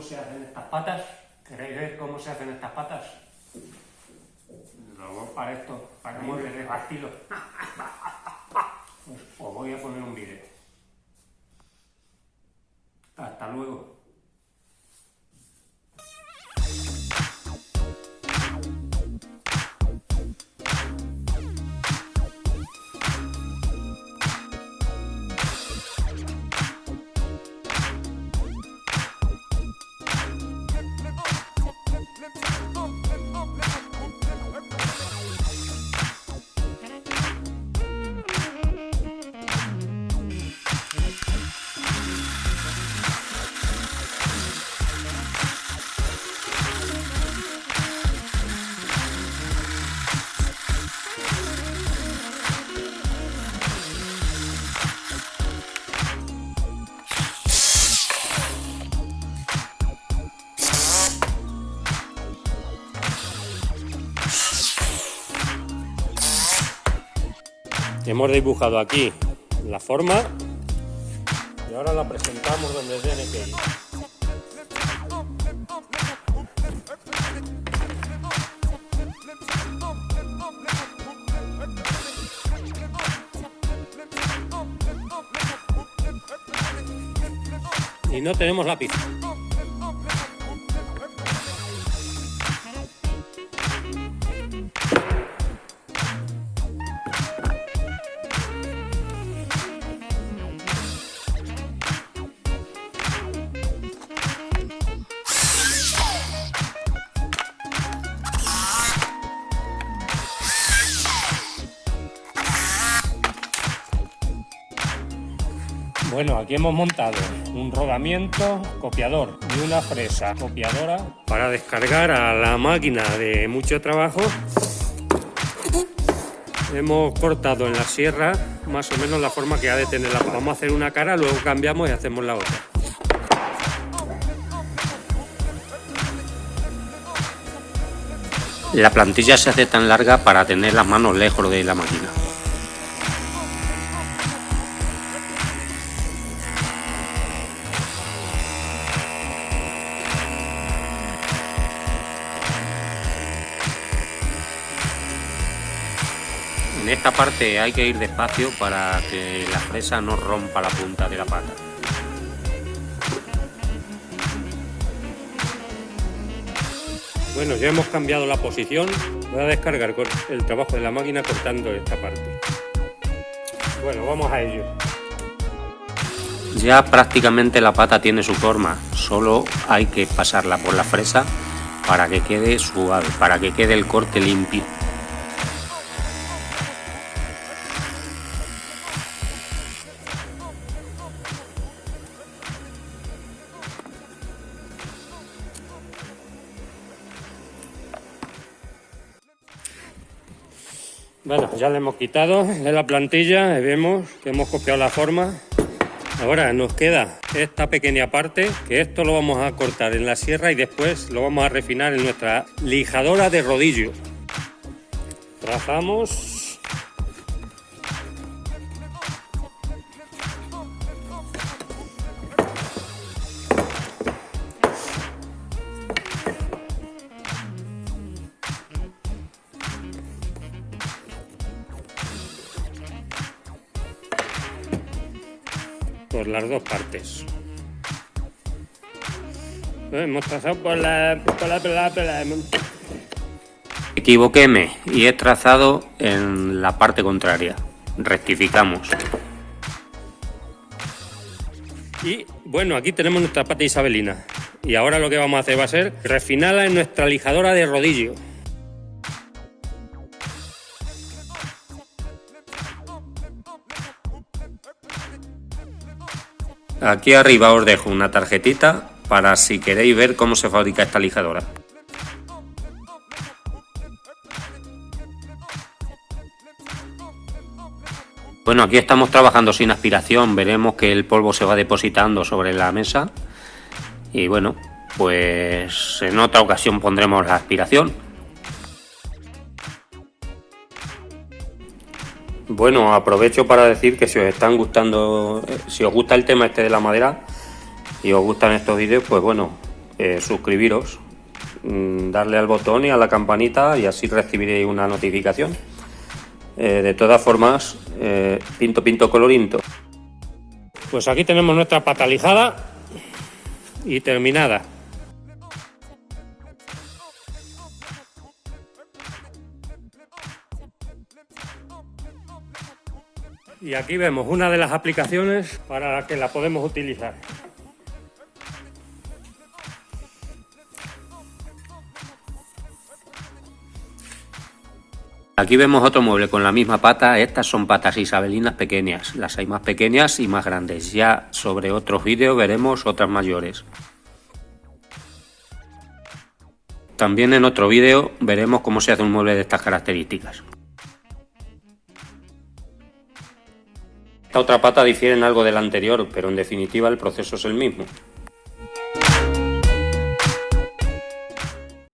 se hacen estas patas? ¿Queréis ver cómo se hacen estas patas? Luego para esto, para muebles de estilo. Pues os voy a poner un vídeo. Hasta luego. Hemos dibujado aquí la forma y ahora la presentamos donde tiene que ir. Y no tenemos lápiz. Bueno, aquí hemos montado un rodamiento copiador y una fresa copiadora para descargar a la máquina de mucho trabajo. Hemos cortado en la sierra más o menos la forma que ha de tener la pata. Vamos a hacer una cara, luego cambiamos y hacemos la otra. La plantilla se hace tan larga para tener las manos lejos de la máquina. En esta parte hay que ir despacio para que la fresa no rompa la punta de la pata. Bueno, ya hemos cambiado la posición. Voy a descargar el trabajo de la máquina cortando esta parte. Bueno, vamos a ello. Ya prácticamente la pata tiene su forma, solo hay que pasarla por la fresa para que quede suave, para que quede el corte limpio. Bueno, ya le hemos quitado de la plantilla y vemos que hemos copiado la forma. Ahora nos queda esta pequeña parte, que esto lo vamos a cortar en la sierra y después lo vamos a refinar en nuestra lijadora de rodillo. Trazamos. Por las dos partes. Hemos trazado por la. Equivoquéme y he trazado en la parte contraria. Rectificamos. Y bueno, aquí tenemos nuestra pata isabelina. Y ahora lo que vamos a hacer va a ser refinarla en nuestra lijadora de rodillo. Aquí arriba os dejo una tarjetita para si queréis ver cómo se fabrica esta lijadora. Bueno, aquí estamos trabajando sin aspiración, veremos que el polvo se va depositando sobre la mesa y bueno, pues en otra ocasión pondremos la aspiración. Bueno, aprovecho para decir que si os están gustando, si os gusta el tema este de la madera y os gustan estos vídeos, pues bueno, suscribiros, darle al botón y a la campanita y así recibiréis una notificación. De todas formas, pinto colorinto. Pues aquí tenemos nuestra pata lijada y terminada. Y aquí vemos una de las aplicaciones para la que la podemos utilizar. Aquí vemos otro mueble con la misma pata. Estas son patas isabelinas pequeñas. Las hay más pequeñas y más grandes. Ya sobre otros vídeos veremos otras mayores. También en otro vídeo veremos cómo se hace un mueble de estas características. Esta otra pata difiere en algo de la anterior, pero en definitiva el proceso es el mismo.